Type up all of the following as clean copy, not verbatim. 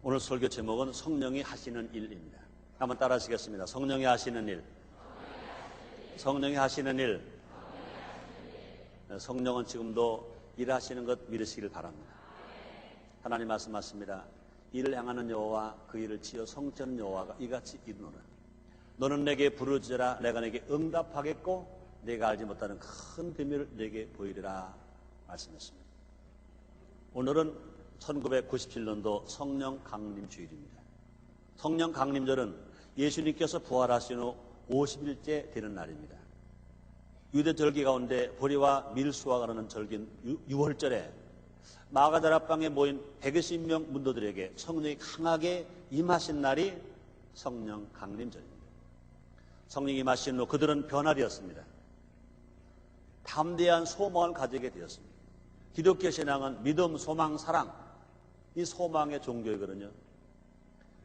오늘 설교 제목은 성령이 하시는 일입니다. 한번 따라 하시겠습니다. 성령이 하시는 일. 성령이 하시는 일. 성령은 지금도 일하시는 것 믿으시길 바랍니다. 하나님 말씀하십니다. 이를 향하는 여호와 그 일을 지어 성취하는 여호와가 이같이 이르노라. 너는 내게 부르짖으라. 내가 내게 응답하겠고 내가 알지 못하는 큰 비밀을 내게 보이리라 말씀했습니다. 오늘은 1997년도 성령 강림 주일입니다. 성령 강림절은 예수님께서 부활하신 후 50일째 되는 날입니다. 유대 절기 가운데 보리와 밀수와 가르는 절기인 6월절에 마가다락방에 모인 120명 문도들에게 성령이 강하게 임하신 날이 성령 강림절입니다. 성령이 임하신 후 그들은 변화되었습니다. 담대한 소망을 가지게 되었습니다. 기독교 신앙은 믿음, 소망, 사랑, 이 소망의 종교이거든요.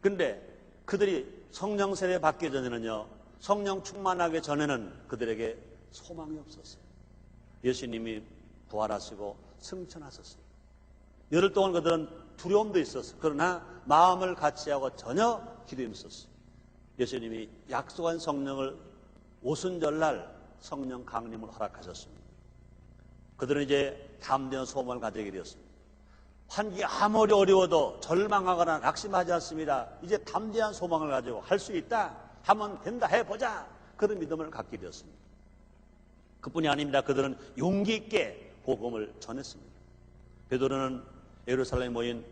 근데 그들이 성령 세례 받기 전에는요, 성령 충만하기 전에는 그들에게 소망이 없었어요. 예수님이 부활하시고 승천하셨어요. 열흘 동안 그들은 두려움도 있었어요. 그러나 마음을 같이하고 전혀 기도함이 없었어요. 예수님이 약속한 성령을 오순절날 성령 강림을 허락하셨습니다. 그들은 이제 담대한 소망을 가지게 되었습니다. 환경이 아무리 어려워도 절망하거나 낙심하지 않습니다. 이제 담대한 소망을 가지고 할 수 있다, 하면 된다, 해보자, 그런 믿음을 갖게 되었습니다. 그뿐이 아닙니다. 그들은 용기 있게 복음을 전했습니다. 베드로는 예루살렘에 모인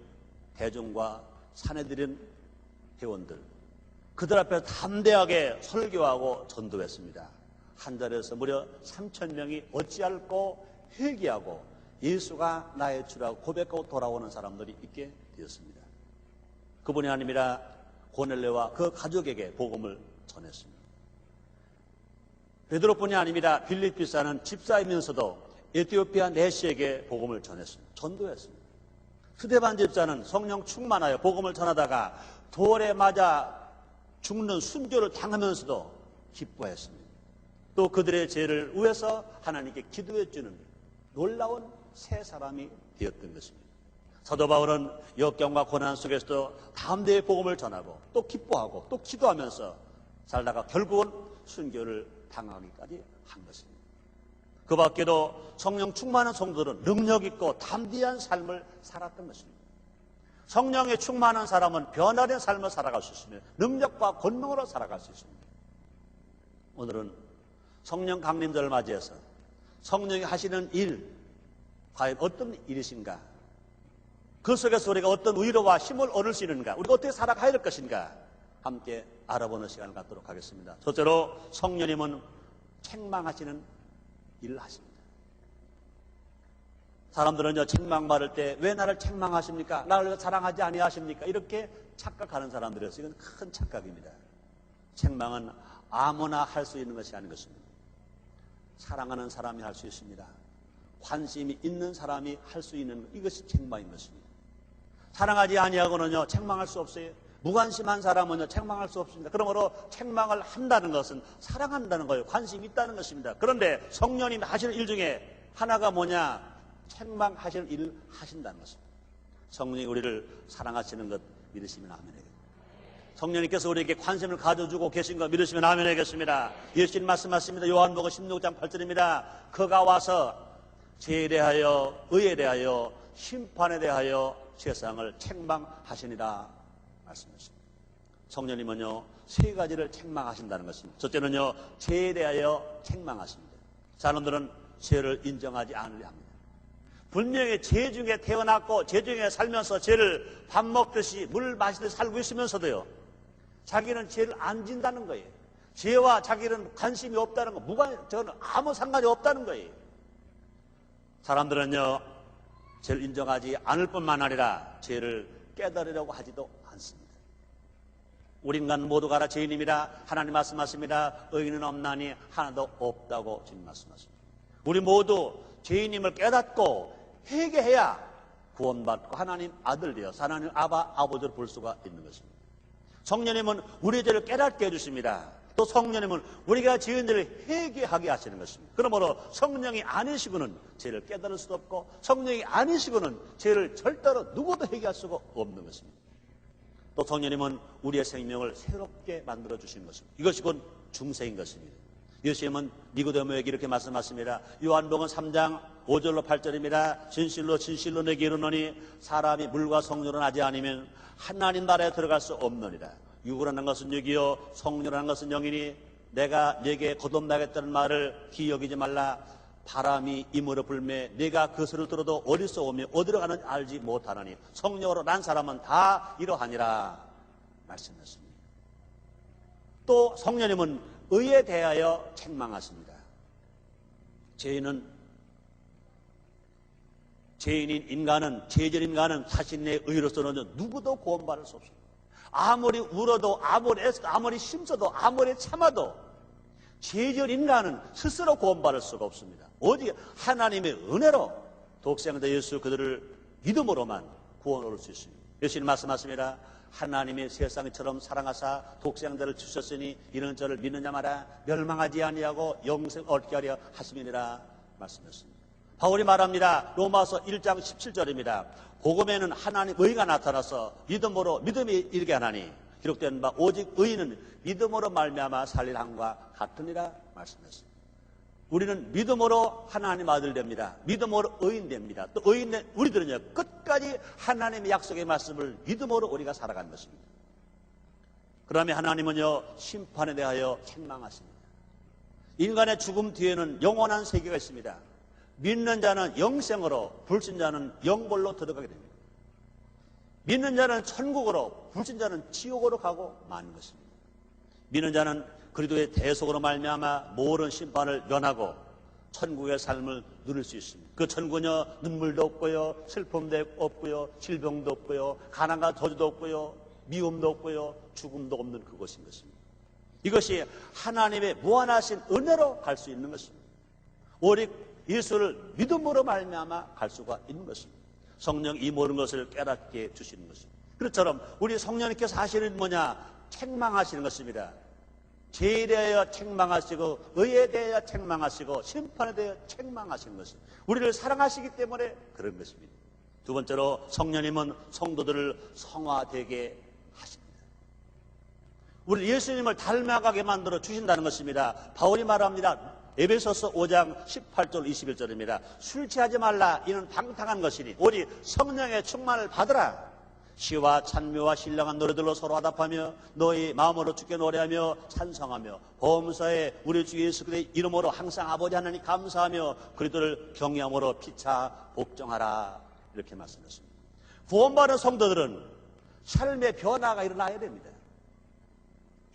대중과 사내들인 회원들, 그들 앞에서 담대하게 설교하고 전도했습니다. 한 자리에서 무려 3,000명이 어찌할꼬 회개하고 예수가 나의 주라고 고백하고 돌아오는 사람들이 있게 되었습니다. 그분이 아니라 고넬레와 그 가족에게 복음을 전했습니다. 베드로뿐이 아니라 빌립비 사는 집사이면서도 에티오피아 내시에게 복음을 전했습니다. 전도했습니다. 스데반 집사는 성령 충만하여 복음을 전하다가 돌에 맞아 죽는 순교를 당하면서도 기뻐했습니다. 또 그들의 죄를 위해서 하나님께 기도해 주는 놀라운 새 사람이 되었던 것입니다. 사도 바울은 역경과 고난 속에서도 담대히 복음을 전하고 또 기뻐하고 또 기도하면서 살다가 결국은 순교를 당하기까지 한 것입니다. 그 밖에도 성령 충만한 성도들은 능력 있고 담대한 삶을 살았던 것입니다. 성령에 충만한 사람은 변화된 삶을 살아갈 수 있으며 능력과 권능으로 살아갈 수 있습니다. 오늘은 성령 강림절을 맞이해서 성령이 하시는 일, 과연 어떤 일이신가? 그 속에서 우리가 어떤 위로와 힘을 얻을 수 있는가? 우리가 어떻게 살아가야 될 것인가? 함께 알아보는 시간을 갖도록 하겠습니다. 첫째로 성령님은 책망하시는 일을 하십니다. 사람들은요, 책망 받을 때 왜 나를 책망하십니까? 나를 왜 사랑하지 아니하십니까? 이렇게 착각하는 사람들이었어요. 이건 큰 착각입니다. 책망은 아무나 할 수 있는 것이 아닌 것입니다. 사랑하는 사람이 할 수 있습니다. 관심이 있는 사람이 할 수 있는 이것이 책망인 것입니다. 사랑하지 아니하고는요, 책망할 수 없어요. 무관심한 사람은요, 책망할 수 없습니다. 그러므로 책망을 한다는 것은 사랑한다는 거예요. 관심이 있다는 것입니다. 그런데 성령님이 하시는 일 중에 하나가 뭐냐? 책망하시는 일을 하신다는 것입니다. 성령이 우리를 사랑하시는 것 믿으시면 아멘이겠습니다. 성령님께서 우리에게 관심을 가져주고 계신 것 믿으시면 아멘이겠습니다. 예수님 말씀하십니다. 요한복음 16장 8절입니다. 그가 와서 죄에 대하여, 의에 대하여, 심판에 대하여 세상을 책망하시니라 말씀하십니다. 성령님은요, 세 가지를 책망하신다는 것입니다. 첫째는요, 죄에 대하여 책망하십니다. 사람들은 죄를 인정하지 않으려 합니다. 분명히 죄 중에 태어났고 죄 중에 살면서 죄를 밥 먹듯이 물 마시듯이 살고 있으면서도요, 자기는 죄를 안 진다는 거예요. 죄와 자기는 관심이 없다는 거, 저는 아무 상관이 없다는 거예요. 사람들은요, 죄를 인정하지 않을 뿐만 아니라 죄를 깨달으려고 하지도 않습니다. 우리 인간 모두가 다 죄인입니다. 하나님 말씀하십니다. 의인은 없나니 하나도 없다고 주님 말씀하십니다. 우리 모두 죄인임을 깨닫고 회개해야 구원받고 하나님 아들 되어서 하나님 아버지를 볼 수가 있는 것입니다. 성령님은 우리의 죄를 깨닫게 해주십니다. 또 성령님은 우리가 지은 죄를 회개하게 하시는 것입니다. 그러므로 성령이 아니시고는 죄를 깨달을 수도 없고 성령이 아니시고는 죄를 절대로 누구도 회개할 수가 없는 것입니다. 또 성령님은 우리의 생명을 새롭게 만들어 주신 것입니다. 이것이 곧 중생인 것입니다. 예수님은 니고데모에게 이렇게 말씀하십니다. 요한복음 3장 5절로 8절입니다. 진실로 진실로 내게 이르노니 사람이 물과 성령으로 나지 않으면 하나님 나라에 들어갈 수 없느니라. 육이라는 것은 육이요 성령이라는 것은 영이니 내가 네게 거듭나겠다는 말을 기억이지 말라. 바람이 임으로 불매 내가 그 소리를 들어도 어디서 오며 어디로 가는지 알지 못하나니 성령으로 난 사람은 다 이러하니라 말씀하십니다. 또 성령님은 의에 대하여 책망하십니다. 죄인인 인간은 죄질 인간은 자신의 의로서는 누구도 구원받을 수 없습니다. 아무리 울어도 아무리 힘써도 아무리 참아도 죄질 인간은 스스로 구원받을 수가 없습니다. 오직 하나님의 은혜로 독생자 예수 그들을 믿음으로만 구원 얻을 수 있습니다. 예수님 말씀하십니다. 하나님이 세상처럼 사랑하사 독생자를 주셨으니 이는 저를 믿는 자마다 멸망하지 아니하고 영생 얻게 하려 하심이니라 말씀하셨습니다. 바울이 말합니다. 로마서 1장 17절입니다. 복음에는 하나님 의가 나타나서 믿음이 일게 하나니 기록된 바 오직 의인은 믿음으로 말미암아 살릴 함과 같으니라 말씀했습니다. 우리는 믿음으로 하나님 아들 됩니다. 믿음으로 의인 됩니다. 또 의인된 우리들은요 끝까지 하나님의 약속의 말씀을 믿음으로 우리가 살아가는 것입니다. 그러면 하나님은요 심판에 대하여 책망하십니다. 인간의 죽음 뒤에는 영원한 세계가 있습니다. 믿는 자는 영생으로 불신자는 영벌로 들어가게 됩니다. 믿는 자는 천국으로 불신자는 지옥으로 가고 마는 것입니다. 믿는 자는 그리스도의 대속으로 말미암아 모든 심판을 면하고 천국의 삶을 누릴 수 있습니다. 그 천국은요 눈물도 없고요 슬픔도 없고요 질병도 없고요 가난과 저주도 없고요 미움도 없고요 죽음도 없는 그곳인 것입니다. 이것이 하나님의 무한하신 은혜로 갈 수 있는 것입니다. 오직 예수를 믿음으로 말미암아 갈 수가 있는 것입니다. 성령 이 모든 것을 깨닫게 해주시는 것입니다. 그것처럼 우리 성령님께서 하시는 뭐냐? 책망하시는 것입니다. 죄에 대하여 책망하시고 의에 대하여 책망하시고 심판에 대하여 책망하시는 것입니다. 우리를 사랑하시기 때문에 그런 것입니다. 두 번째로 성령님은 성도들을 성화되게 하십니다. 우리 예수님을 닮아가게 만들어 주신다는 것입니다. 바울이 말합니다. 에베소서 5장 18절 21절입니다. 술 취하지 말라. 이는 방탕한 것이니 오직 성령의 충만을 받으라. 시와 찬미와 신령한 노래들로 서로 화답하며 너희 마음으로 주께 노래하며 찬송하며 범사에 우리 주 예수 그리스도의 이름으로 항상 아버지 하나님 감사하며 그리스도를 경외함으로 피차 복종하라. 이렇게 말씀했습니다. 구원받은 성도들은 삶의 변화가 일어나야 됩니다.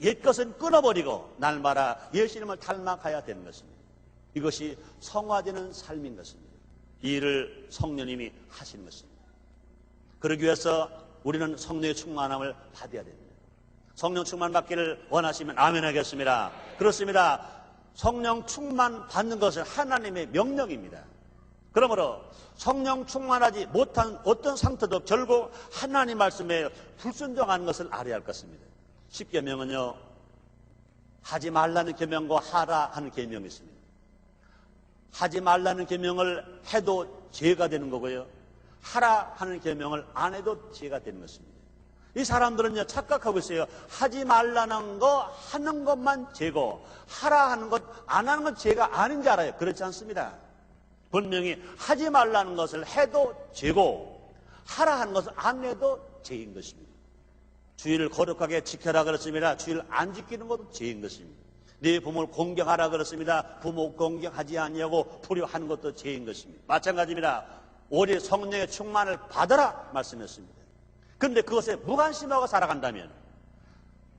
옛것은 끊어버리고 날마다 예수님을 닮아가야 되는 것입니다. 이것이 성화되는 삶인 것입니다. 이 일을 성령님이 하시는 것입니다. 그러기 위해서 우리는 성령의 충만함을 받아야 됩니다. 성령 충만 받기를 원하시면 아멘 하겠습니다. 그렇습니다. 성령 충만 받는 것은 하나님의 명령입니다. 그러므로 성령 충만하지 못한 어떤 상태도 결국 하나님 말씀에 불순종하는 것을 알아야 할 것입니다. 10계명은요 하지 말라는 계명과 하라 하는 계명이 있습니다. 하지 말라는 계명을 해도 죄가 되는 거고요, 하라 하는 계명을 안 해도 죄가 되는 것입니다. 이 사람들은요 착각하고 있어요. 하지 말라는 거 하는 것만 죄고 하라 하는 것 안 하는 건 죄가 아닌 줄 알아요. 그렇지 않습니다. 분명히 하지 말라는 것을 해도 죄고 하라 하는 것을 안 해도 죄인 것입니다. 주의를 거룩하게 지켜라 그렇습니다. 주의를 안 지키는 것도 죄인 것입니다. 네 부모를 공경하라 그렇습니다. 부모 공경하지 아니하고 불효하는 것도 죄인 것입니다. 마찬가지입니다. 오직 성령의 충만을 받아라 말씀했습니다. 그런데 그것에 무관심하고 살아간다면,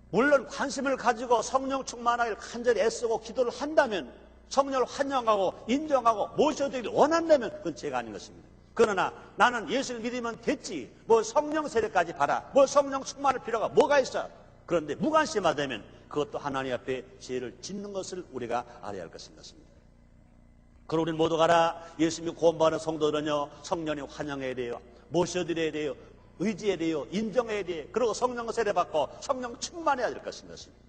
물론 관심을 가지고 성령 충만하기를 간절히 애쓰고 기도를 한다면, 성령을 환영하고 인정하고 모셔드리길 원한다면 그건 죄가 아닌 것입니다. 그러나 나는 예수를 믿으면 됐지, 뭐 성령 세례까지 봐라, 뭐 성령 충만할 필요가 뭐가 있어. 그런데 무관심하다면 그것도 하나님 앞에 죄를 짓는 것을 우리가 알아야 할 것인 것입니다. 그럼 우리는 모두 가라. 예수님이 구원받은 성도들은요 성령이 환영해야 돼요, 모셔드려야 돼요, 의지해야 돼요, 인정해야 돼요. 그리고 성령 세례받고 성령 충만해야 될 것인 것입니다.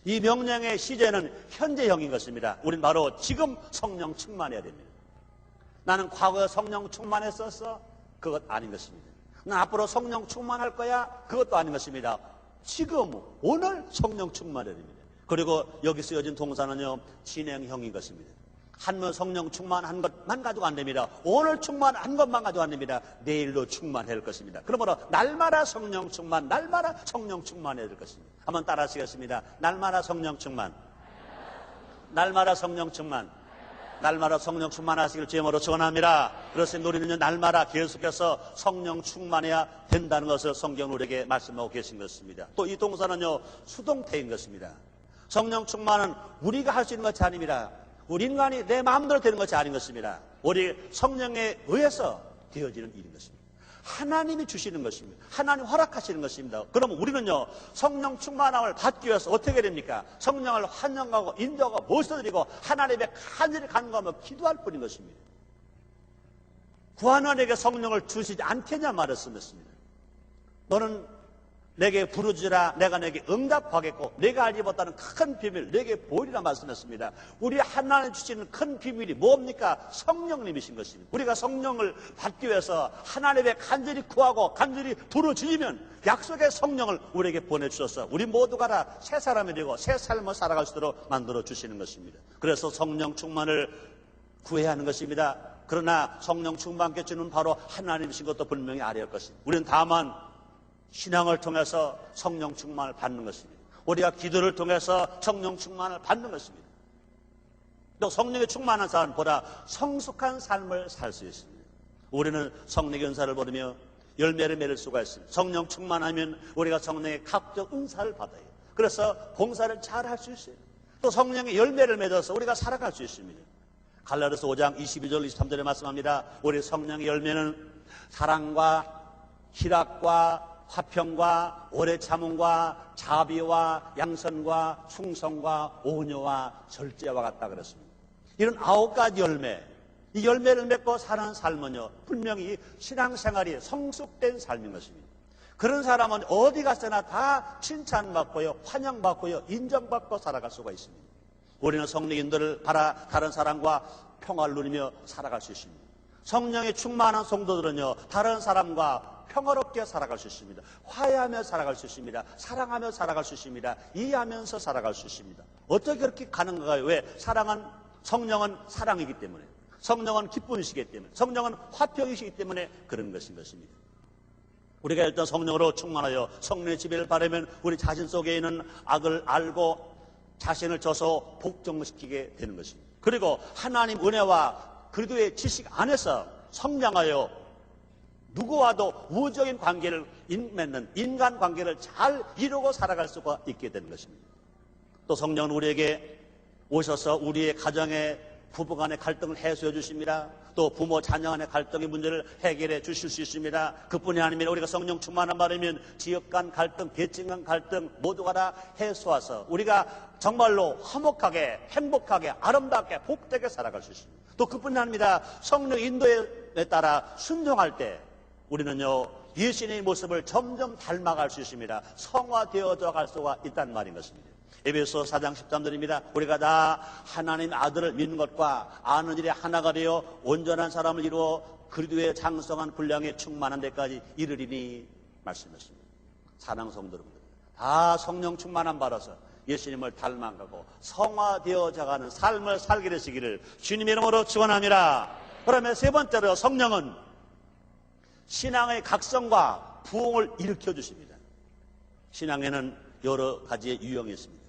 이 명령의 시제는 현재형인 것입니다. 우리는 바로 지금 성령 충만해야 됩니다. 나는 과거에 성령 충만했었어? 그것 아닌 것입니다. 난 앞으로 성령 충만할 거야? 그것도 아닌 것입니다. 지금 오늘 성령 충만해야 됩니다. 그리고 여기 쓰여진 동사는요, 진행형인 것입니다. 한 번 성령 충만한 것만 가지고 안 됩니다. 오늘 충만한 것만 가지고 안 됩니다. 내일도 충만해야 할 것입니다. 그러므로 날마다 성령 충만, 날마다 성령 충만해야 될 것입니다. 한번 따라 하시겠습니다. 날마다 성령 충만, 날마다 성령 충만, 날마다 성령 충만하시길 주님으로 축원합니다. 그래서 우리는 날마다 계속해서 성령 충만해야 된다는 것을 성경 우리에게 말씀하고 계신 것입니다. 또 이 동사는요, 수동태인 것입니다. 성령 충만은 우리가 할 수 있는 것이 아닙니다. 우리 인간이 내 마음대로 되는 것이 아닌 것입니다. 우리 성령에 의해서 되어지는 일인 것입니다. 하나님이 주시는 것입니다. 하나님 허락하시는 것입니다. 그러면 우리는요, 성령 충만함을 받기 위해서 어떻게 됩니까? 성령을 환영하고 인도하고 모셔드리고 하나님의 간절히 간구하며 기도할 뿐인 것입니다. 구하는에게 성령을 주시지 않겠냐 말했습니다. 너는 내게 부르짖으라 내가 내게 응답하겠고 내가 알지 못하는 큰 비밀 내게 보이리라 말씀했습니다. 우리 하나님 주시는 큰 비밀이 뭡니까? 성령님이신 것입니다. 우리가 성령을 받기 위해서 하나님의 간절히 구하고 간절히 부르짖으면 약속의 성령을 우리에게 보내주셔서 우리 모두가 다 새 사람이 되고 새 삶을 살아갈 수 있도록 만들어 주시는 것입니다. 그래서 성령 충만을 구해야 하는 것입니다. 그러나 성령 충만께 주는 바로 하나님이신 것도 분명히 알아야 할 것입니다. 우리는 다만 신앙을 통해서 성령 충만을 받는 것입니다. 우리가 기도를 통해서 성령 충만을 받는 것입니다. 또 성령에 충만한 사람보다 성숙한 삶을 살 수 있습니다. 우리는 성령의 은사를 받으며 열매를 맺을 수가 있습니다. 성령 충만하면 우리가 성령의 각종 은사를 받아요. 그래서 봉사를 잘 할 수 있어요. 또 성령의 열매를 맺어서 우리가 살아갈 수 있습니다. 갈라디아서 5장 22절 23절에 말씀합니다. 우리 성령의 열매는 사랑과 희락과 화평과 오래 참음과 자비와 양선과 충성과 온유와 절제와 같다 그랬습니다. 이런 9가지 열매, 이 열매를 맺고 사는 삶은요, 분명히 신앙생활이 성숙된 삶인 것입니다. 그런 사람은 어디 갔으나 다 칭찬받고요, 환영받고요, 인정받고 살아갈 수가 있습니다. 우리는 성령 인도를 받아 다른 사람과 평화를 누리며 살아갈 수 있습니다. 성령에 충만한 성도들은요, 다른 사람과 평화롭게 살아갈 수 있습니다. 화해하며 살아갈 수 있습니다. 사랑하며 살아갈 수 있습니다. 이해하면서 살아갈 수 있습니다. 어떻게 그렇게 가능한가요? 왜? 성령은 사랑이기 때문에, 성령은 기쁨이시기 때문에, 성령은 화평이시기 때문에 그런 것인 것입니다. 우리가 일단 성령으로 충만하여 성령의 지배를 바라면 우리 자신 속에 있는 악을 알고 자신을 져서 복종시키게 되는 것입니다. 그리고 하나님 은혜와 그리스도의 지식 안에서 성장하여 누구와도 우호적인 관계를 맺는 인간 관계를 잘 이루고 살아갈 수가 있게 되는 것입니다. 또 성령은 우리에게 오셔서 우리의 가정의 부부간의 갈등을 해소해 주십니다. 또 부모 자녀 간의 갈등의 문제를 해결해 주실 수 있습니다. 그뿐이 아니라 우리가 성령 충만한 말이면 지역 간 갈등, 계층 간 갈등 모두가 다 해소해서 우리가 정말로 화목하게 행복하게 아름답게 복되게 살아갈 수 있습니다. 또 그뿐이 아닙니다. 성령 인도에 따라 순종할 때 우리는요, 예수님의 모습을 점점 닮아갈 수 있습니다. 성화되어져 갈 수가 있다는 말인 것입니다. 에베소 4장 13절입니다. 우리가 다 하나님 아들을 믿는 것과 아는 일에 하나가 되어 온전한 사람을 이루어 그리스도의 장성한 분량에 충만한 데까지 이르리니 말씀했습니다. 사랑하는 성도 여러분들, 다 성령 충만함 받아서 예수님을 닮아가고 성화되어져 가는 삶을 살게 되시기를 주님의 이름으로 축원합니다. 그러면 세 번째로 성령은 신앙의 각성과 부흥을 일으켜 주십니다. 신앙에는 여러 가지의 유형이 있습니다.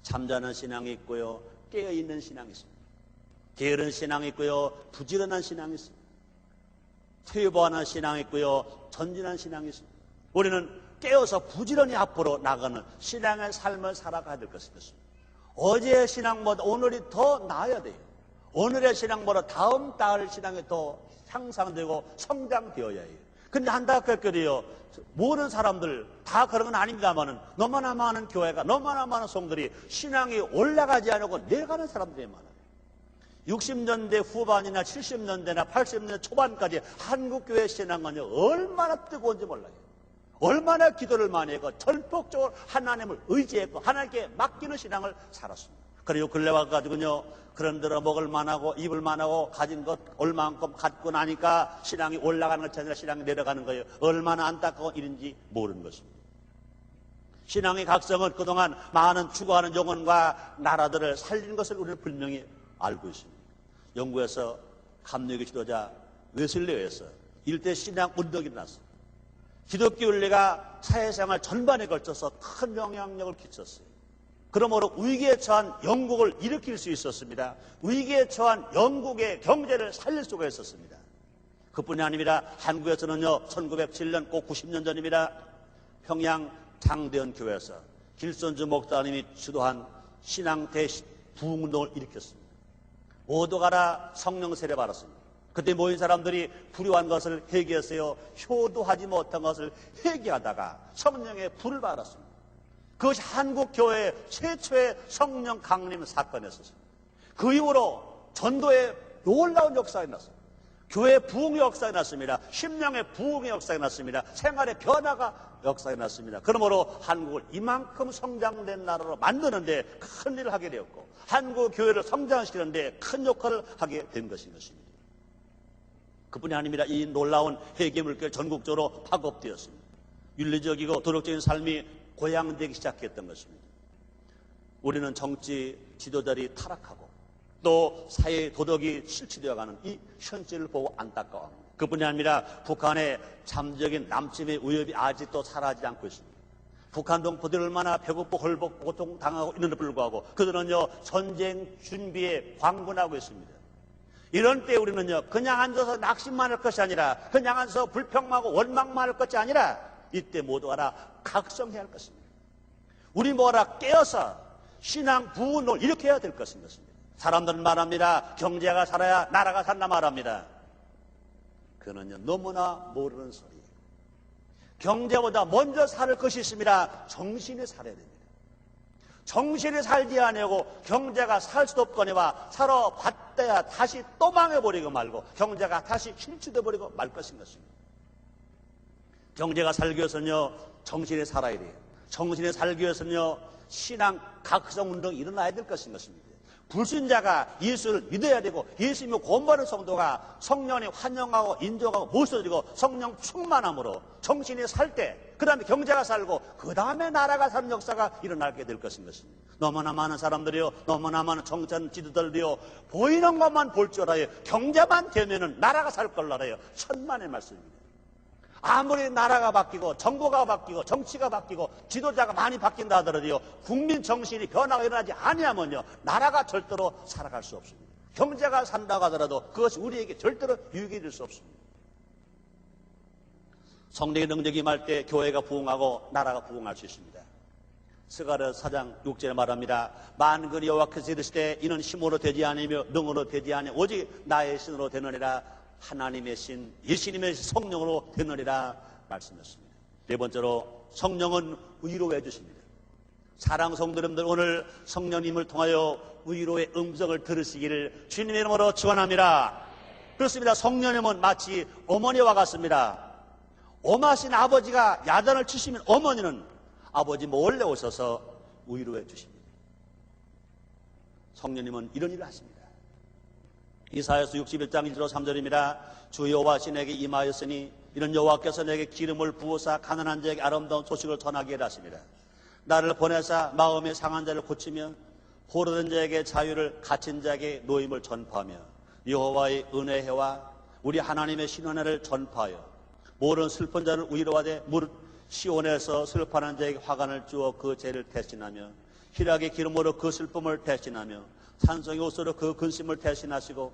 잠자는 신앙이 있고요, 깨어있는 신앙이 있습니다. 게으른 신앙이 있고요, 부지런한 신앙이 있습니다. 퇴보하는 신앙이 있고요, 전진한 신앙이 있습니다. 우리는 깨어서 부지런히 앞으로 나가는 신앙의 삶을 살아가야 될 것입니다. 어제의 신앙보다 오늘이 더 나아야 돼요. 오늘의 신앙보다 다음 달 신앙이 더 향상되고 성장되어야 해요. 근데 안타깝게도요, 모든 사람들 다 그런 건 아닙니다만은 너무나 많은 교회가, 너무나 많은 성들이 신앙이 올라가지 않고 내려가는 사람들이 많아요. 60년대 후반이나 70년대나 80년대 초반까지 한국교회 신앙은요, 얼마나 뜨거운지 몰라요. 얼마나 기도를 많이 했고 전폭적으로 하나님을 의지했고 하나님께 맡기는 신앙을 살았습니다. 그리고 근래 와가지고요, 그런 대로 먹을 만하고 입을 만하고 가진 것 얼만큼 갖고 나니까 신앙이 올라가는 것이 아니라 신앙이 내려가는 거예요. 얼마나 안타까운 일인지 모르는 것입니다. 신앙의 각성은 그동안 많은 죽어가는 영혼과 나라들을 살리는 것을 우리는 분명히 알고 있습니다. 영국에서 감리교 지도자 웨슬리에서 일대 신앙 운동이 일어났어요. 기독교 윤리가 사회생활 전반에 걸쳐서 큰 영향력을 끼쳤어요. 그러므로 위기에 처한 영국을 일으킬 수 있었습니다. 위기에 처한 영국의 경제를 살릴 수가 있었습니다. 그뿐이 아닙니다. 한국에서는요, 1907년 꼭 90년 전입니다. 평양 장대현 교회에서 길선주 목사님이 주도한 신앙 대부흥운동을 일으켰습니다. 모두가 다 성령 세례 받았습니다. 그때 모인 사람들이 불효한 것을 회개했어요. 효도하지 못한 것을 회개하다가 성령의 불을 받았습니다. 그것이 한국교회의 최초의 성령 강림 사건이었습니다. 그 이후로 전도의 놀라운 역사가 났습니다. 교회의 부흥의 역사가 났습니다. 심령의 부흥의 역사가 났습니다. 생활의 변화가 역사가 났습니다. 그러므로 한국을 이만큼 성장된 나라로 만드는데 큰 일을 하게 되었고, 한국 교회를 성장시키는데 큰 역할을 하게 된 것입니다. 그뿐이 아닙니다. 이 놀라운 회개 물결 전국적으로 파급되었습니다. 윤리적이고 도덕적인 삶이 고양되기 시작했던 것입니다. 우리는 정치 지도자들이 타락하고 또 사회 도덕이 실추되어가는 이 현실을 보고 안타까워합니다. 그뿐이 아니라 북한의 잠적인 남침의 위협이 아직도 사라지지 않고 있습니다. 북한 동포들이 얼마나 배고프고 헐벗고 고통당하고 있는데 불구하고 그들은요, 전쟁 준비에 광분하고 있습니다. 이런 때 우리는요, 그냥 앉아서 낙심만 할 것이 아니라, 그냥 앉아서 불평하고 원망만 할 것이 아니라, 이때 모두 하나 각성해야 할 것입니다. 우리 모두 깨어서 신앙 부흥을 일으켜야 될 것입니다. 사람들은 말합니다. 경제가 살아야 나라가 산다 말합니다. 그는요, 너무나 모르는 소리예요. 경제보다 먼저 살 것이 있습니다. 정신이 살아야 됩니다. 정신이 살지 아니하고 경제가 살 수도 없거니와 살아봤다야 다시 또 망해버리고 말고 경제가 다시 실추돼버리고 말 것인 것입니다. 경제가 살기 위해서는요, 정신이 살아야 돼요. 정신이 살기 위해서는요, 신앙 각성 운동이 일어나야 될 것인 것입니다. 불신자가 예수를 믿어야 되고 예수님을 구원받은 성도가 성령이 환영하고 인정하고 모셔지고 성령 충만함으로 정신이 살 때, 그 다음에 경제가 살고 그 다음에 나라가 사는 역사가 일어나게 될 것인 것입니다. 너무나 많은 사람들이요, 너무나 많은 정치하는 지도자들이요, 보이는 것만 볼 줄 알아요. 경제만 되면은 나라가 살 걸 알아요. 천만의 말씀입니다. 아무리 나라가 바뀌고 정부가 바뀌고 정치가 바뀌고 지도자가 많이 바뀐다 하더라도요, 국민 정신이 변화가 일어나지 아니하면요, 나라가 절대로 살아갈 수 없습니다. 경제가 산다고 하더라도 그것이 우리에게 절대로 유익이 될 수 없습니다. 성령의 능력이 임할 때 교회가 부흥하고 나라가 부흥할 수 있습니다. 스가랴 4장 6절에 말합니다. 만군이 여호와께서 이르시되 이는 힘으로 되지 아니며 능으로 되지 아니 오직 나의 신으로 되느니라. 하나님의 신, 예수님의 성령으로 되느니라 말씀했습니다. 네 번째로 성령은 위로해 주십니다. 사랑 성도님들, 오늘 성령님을 통하여 위로의 음성을 들으시기를 주님의 이름으로 축원합니다. 그렇습니다. 성령님은 마치 어머니와 같습니다. 엄하신 아버지가 야단을 치시면 어머니는 아버지 몰래 오셔서 위로해 주십니다. 성령님은 이런 일을 하십니다. 이사야서 61장 1절 3절입니다. 주 여호와시 내게 임하였으니 이는 여호와께서 내게 기름을 부으사 가난한 자에게 아름다운 소식을 전하게 하십니다. 나를 보내사 마음의 상한 자를 고치며 포로된 자에게 자유를, 갇힌 자에게 노임을 전파하며 여호와의 은혜와 우리 하나님의 신원회를 전파하여 모든 슬픈 자를 위로하되 무릇 시온에서 슬퍼하는 자에게 화관을 주어 그 죄를 대신하며 희락의 기름으로 그 슬픔을 대신하며 산성의 옷으로 그 근심을 대신하시고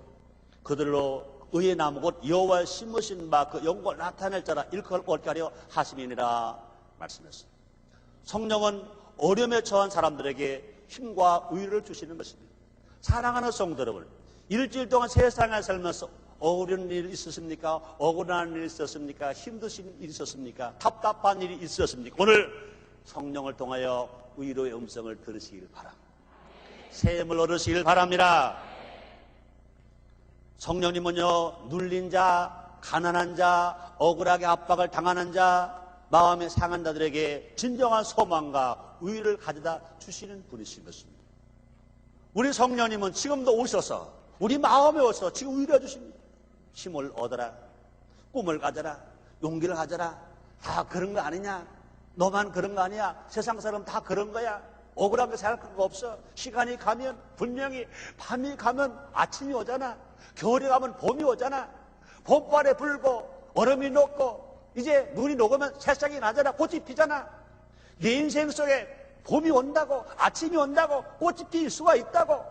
그들로 의의 나무 곧 여호와의 심으신 바 그 영광을 나타낼 자라 일컬 얻게 하려 하심이니라 말씀했습니다. 성령은 어려움에 처한 사람들에게 힘과 위로를 주시는 것입니다. 사랑하는 성도 여러분, 일주일 동안 세상에 살면서 어려운 일 있었습니까? 억울한 일 있었습니까? 힘드신 일 있었습니까? 답답한 일이 있었습니까? 오늘 성령을 통하여 위로의 음성을 들으시길 바랍니다. 새 힘을 얻으시길 바랍니다. 성령님은요, 눌린 자, 가난한 자, 억울하게 압박을 당하는 자, 마음이 상한 자들에게 진정한 소망과 위로를 가져다 주시는 분이신 것입니다. 우리 성령님은 지금도 오셔서 우리 마음에 오셔서 지금 위로해 주십니다. 힘을 얻어라. 꿈을 가져라. 용기를 가져라. 다 그런 거 아니냐? 너만 그런 거 아니야? 세상 사람 다 그런 거야? 억울하게 생각할 거 없어. 시간이 가면 분명히 밤이 가면 아침이 오잖아. 겨울이 가면 봄이 오잖아. 봄바람에 불고 얼음이 녹고 이제 눈이 녹으면 새싹이 나잖아. 꽃이 피잖아. 네 인생 속에 봄이 온다고, 아침이 온다고, 꽃이 필 수가 있다고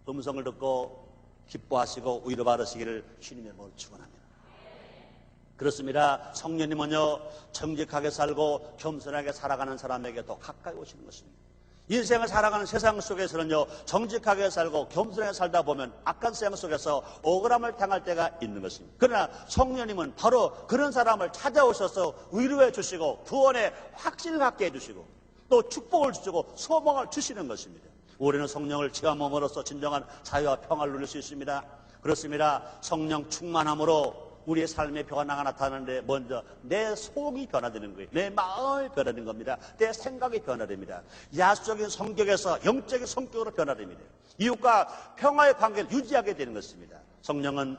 음성을 듣고 기뻐하시고 위로받으시기를 주님의 몸을 축원합니다. 그렇습니다. 성령님은요, 정직하게 살고 겸손하게 살아가는 사람에게 더 가까이 오시는 것입니다. 인생을 살아가는 세상 속에서는요, 정직하게 살고 겸손하게 살다 보면 악한 세상 속에서 억울함을 당할 때가 있는 것입니다. 그러나 성령님은 바로 그런 사람을 찾아오셔서 위로해 주시고 구원의 확신을 갖게 해주시고 또 축복을 주시고 소망을 주시는 것입니다. 우리는 성령을 체험함으로써 진정한 자유와 평화를 누릴 수 있습니다. 그렇습니다. 성령 충만함으로 우리의 삶의 변화가 나타나는데 먼저 내 속이 변화되는 거예요. 내 마음이 변화되는 겁니다. 내 생각이 변화됩니다. 야수적인 성격에서 영적인 성격으로 변화됩니다. 이웃과 평화의 관계를 유지하게 되는 것입니다. 성령은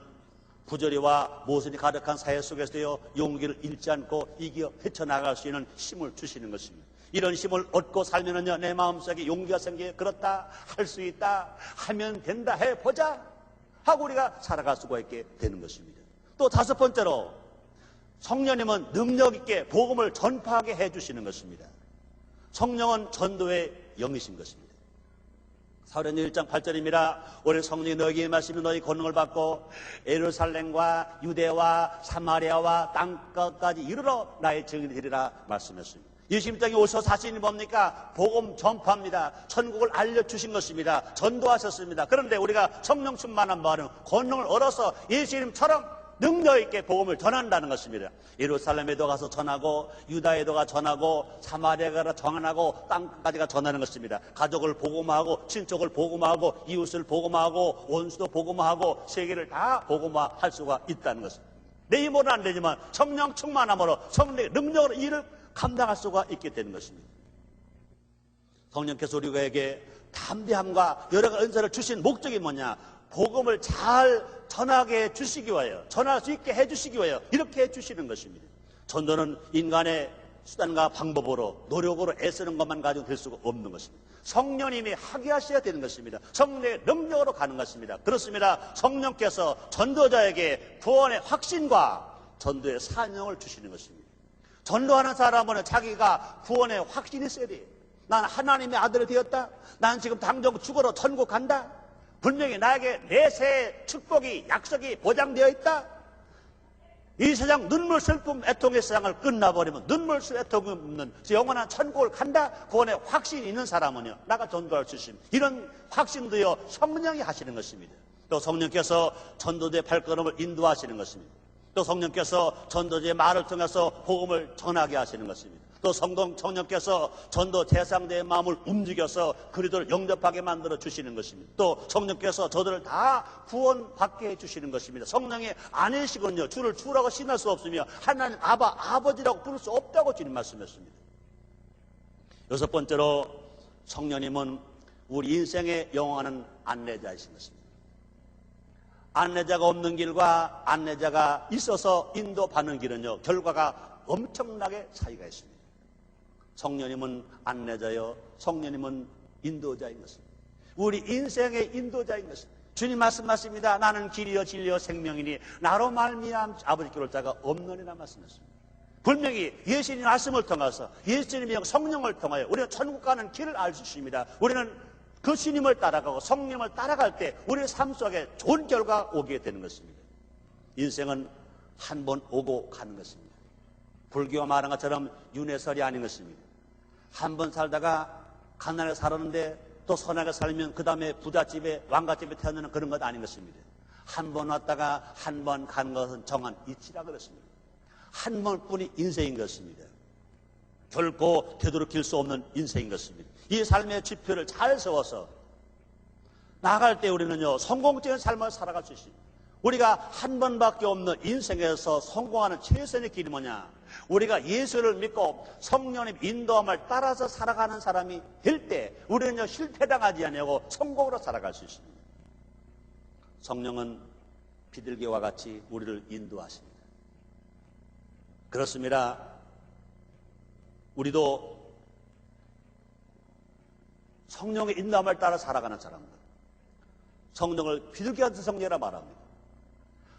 부조리와 모순이 가득한 사회 속에서요, 용기를 잃지 않고 이겨 헤쳐나갈 수 있는 힘을 주시는 것입니다. 이런 힘을 얻고 살면은요, 내 마음속에 용기가 생기게 그렇다, 할 수 있다, 하면 된다, 해보자 하고 우리가 살아갈 수가 있게 되는 것입니다. 또 다섯 번째로 성령님은 능력 있게 복음을 전파하게 해주시는 것입니다. 성령은 전도의 영이신 것입니다. 사도행전 1장 8절입니다. 오늘 성령이 너희에게 임하시면 너희 권능을 받고 예루살렘과 유대와 사마리아와 땅끝까지 이르러 나의 증인이 되리라 말씀했습니다. 예수님 땅에 오셔서 자신이 뭡니까? 복음 전파합니다. 천국을 알려주신 것입니다. 전도하셨습니다. 그런데 우리가 성령 충만한 말은 권능을 얻어서 예수님처럼 능력 있게 복음을 전한다는 것입니다. 예루살렘에도 가서 전하고 유다에도 가서 전하고 사마리아에 가서 전하고 땅까지 가서 전하는 것입니다. 가족을 복음화하고 친척을 복음화하고 이웃을 복음화하고 원수도 복음화하고 세계를 다 복음화할 수가 있다는 것입니다. 내 힘으로는 안 되지만 성령 충만함으로 성령의 능력으로 일을 감당할 수가 있게 되는 것입니다. 성령께서 우리에게 담대함과 여러 가지 은사를 주신 목적이 뭐냐? 복음을 잘 전하게 해주시기 위하여, 전할 수 있게 해주시기 위하여 이렇게 해주시는 것입니다. 전도는 인간의 수단과 방법으로 노력으로 애쓰는 것만 가지고 될 수가 없는 것입니다. 성령님이 하게 하셔야 되는 것입니다. 성령의 능력으로 가는 것입니다. 그렇습니다. 성령께서 전도자에게 구원의 확신과 전도의 사명을 주시는 것입니다. 전도하는 사람은 자기가 구원의 확신이 있어야 돼요. 난 하나님의 아들이 되었다. 난 지금 당장 죽어로 천국 간다. 분명히 나에게 내세의 축복이, 약속이 보장되어 있다. 이 세상 눈물, 슬픔, 애통의 세상을 끝나버리면 눈물, 슬픔, 애통이 없는 영원한 천국을 간다. 구원의 확신이 있는 사람은요, 나가 전도할 수 있습니다. 이런 확신도요, 성령이 하시는 것입니다. 또 성령께서 전도자의 발걸음을 인도하시는 것입니다. 또 성령께서 전도자의 말을 통해서 복음을 전하게 하시는 것입니다. 또 성령께서 전도 대상자의 마음을 움직여서 그리스도를 영접하게 만들어 주시는 것입니다. 또 성령께서 저들을 다 구원받게 해주시는 것입니다. 성령의 아내시군요. 주를 주라고 신할 수 없으며 하나님 아버지라고 부를 수 없다고 주님 말씀했습니다. 여섯 번째로 성령님은 우리 인생에 영원한 안내자이신 것입니다. 안내자가 없는 길과 안내자가 있어서 인도받는 길은요, 결과가 엄청나게 차이가 있습니다. 성령님은 안내자요, 성령님은 인도자인 것입니다. 우리 인생의 인도자인 것입니다. 주님 말씀하십니다. 나는 길이요 진리요 생명이니 나로 말미암아 아버지께 올 자가 없느니라 말씀했습니다. 분명히 예수님 말씀을 통해서 예수님의 성령을 통하여 우리는 천국 가는 길을 알 수 있습니다. 우리는 그 주님을 따라가고 성령을 따라갈 때 우리의 삶 속에 좋은 결과가 오게 되는 것입니다. 인생은 한 번 오고 가는 것입니다. 불교가 말한 것처럼 윤회설이 아닌 것입니다. 한 번 살다가 가난하게 살았는데 또 선하게 살면 그 다음에 부잣집에 왕갓집에 태어나는 그런 것 아닌 것입니다. 한 번 왔다가 한 번 가는 것은 정한 이치라 그렇습니다. 한 번뿐이 인생인 것입니다. 결코 되도록일 수 없는 인생인 것입니다. 이 삶의 지표를 잘 세워서 나아갈 때 우리는요, 성공적인 삶을 살아갈 수 있습니다. 우리가 한 번밖에 없는 인생에서 성공하는 최선의 길이 뭐냐? 우리가 예수를 믿고 성령님 인도함을 따라서 살아가는 사람이 될 때 우리는 실패당하지 아니하고 성공으로 살아갈 수 있습니다. 성령은 비둘기와 같이 우리를 인도하십니다. 그렇습니다. 우리도 성령의 인도함을 따라 살아가는 사람들, 성령을 비둘기 같은 성령이라 말합니다.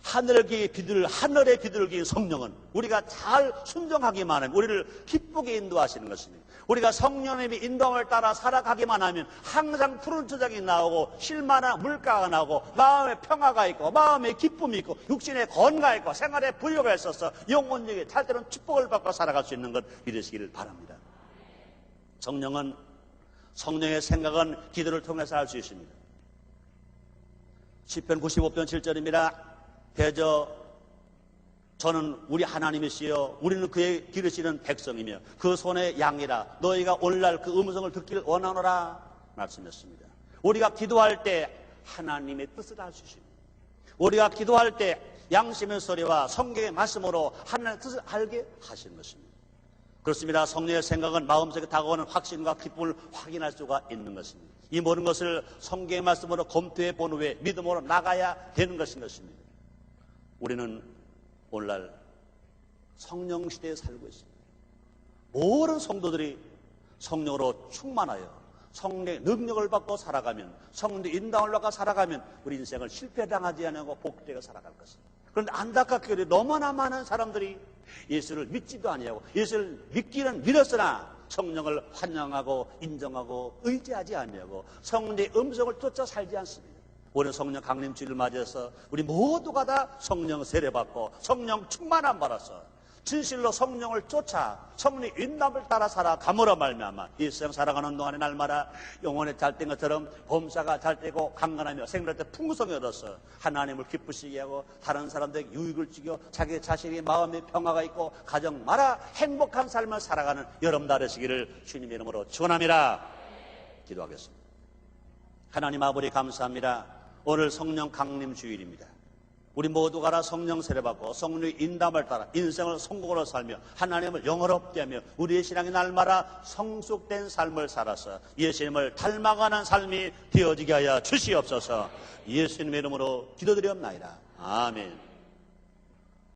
하늘의 비둘기인 성령은 우리가 잘 순종하기만 하면 우리를 기쁘게 인도하시는 것입니다. 우리가 성령님의 인도함을 따라 살아가기만 하면 항상 푸른 초장이 나오고 쉴만한 물가가 나오고 마음에 평화가 있고 마음에 기쁨이 있고 육신에 건강이 있고 생활에 부유가 있어서 영혼적인 탈때로는 축복을 받고 살아갈 수 있는 것 믿으시기를 바랍니다. 성령은 성령의 생각은 기도를 통해서 할 수 있습니다. 시편 95편 7절입니다. 대저 저는 우리 하나님이시여 우리는 그의 기르시는 백성이며 그 손의 양이라 너희가 오늘날 그 음성을 듣기를 원하노라 말씀했습니다. 우리가 기도할 때 하나님의 뜻을 알 수 있습니다. 우리가 기도할 때 양심의 소리와 성경의 말씀으로 하나님의 뜻을 알게 하시는 것입니다. 그렇습니다. 성령의 생각은 마음속에 다가오는 확신과 기쁨을 확인할 수가 있는 것입니다. 이 모든 것을 성경의 말씀으로 검토해 본 후에 믿음으로 나가야 되는 것입니다. 우리는 오늘날 성령 시대에 살고 있습니다. 모든 성도들이 성령으로 충만하여 성령의 능력을 받고 살아가면, 성령의 인도함을 받고 살아가면 우리 인생을 실패당하지 않고 복되게 살아갈 것입니다. 그런데 안타깝게 너무나 많은 사람들이 예수를 믿지도 아니하고 예수를 믿기는 믿었으나 성령을 환영하고 인정하고 의지하지 아니하고 성령의 음성을 쫓아 살지 않습니다. 오늘 성령 강림 주일을 맞이해서 우리 모두가 다 성령 세례받고 성령 충만함 받아서 진실로 성령을 쫓아 성령의 인도함을 따라 살아감으로 말미암아 이 세상 살아가는 동안에 날마다 영혼의 잘된 것처럼 범사가 잘되고 강건하며 생활할 때 풍성이 얻어서 하나님을 기쁘시게 하고 다른 사람들에게 유익을 주고 자기 자신의 마음에 평화가 있고 가정마다 행복한 삶을 살아가는 여러분 되시기를 주님의 이름으로 축원합니다. 기도하겠습니다. 하나님 아버지 감사합니다. 오늘 성령 강림 주일입니다. 우리 모두가 다 성령 세례받고 성령의 인도함을 따라 인생을 성공으로 살며 하나님을 영원롭게 하며 우리의 신앙이 날마다 성숙된 삶을 살아서 예수님을 닮아가는 삶이 되어지게 하여 주시옵소서. 예수님의 이름으로 기도드리옵나이다. 아멘.